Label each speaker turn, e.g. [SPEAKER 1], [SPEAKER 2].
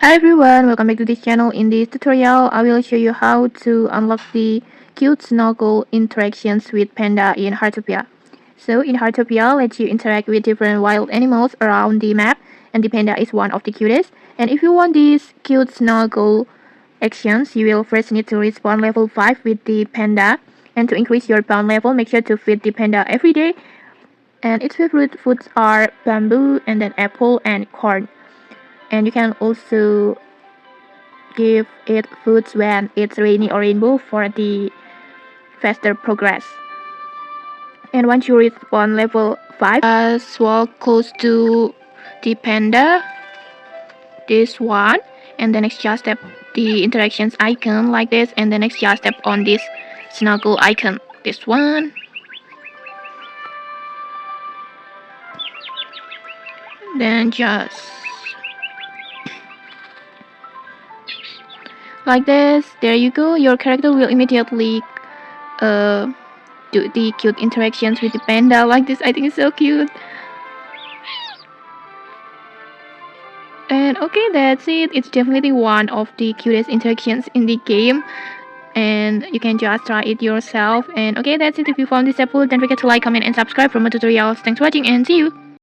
[SPEAKER 1] Hi everyone, welcome back to this channel. In this tutorial, I will show you how to unlock the cute snuggle interactions with Panda in Heartopia. So in Heartopia, lets you interact with different wild animals around the map, and the panda is one of the cutest. And if you want these cute snuggle actions, you will first need to reach bond level 5 with the panda. And to increase your bond level, make sure to feed the panda every day. And its favorite foods are bamboo, and then apple and corn. And you can also give it foods when it's rainy or rainbow for the faster progress. And once you reach on level 5, just walk close to the panda, this one, and the next just tap the interactions icon like this, and the next just tap on this snuggle icon, this one. Then just like this, there you go, your character will immediately do the cute interactions with the panda like this. I think it's so cute. And okay, that's it. It's definitely one of the cutest interactions in the game, and you can just try it yourself. And okay, that's it. If you found this helpful, don't forget to like, comment, and subscribe for more tutorials. Thanks for watching, and see you.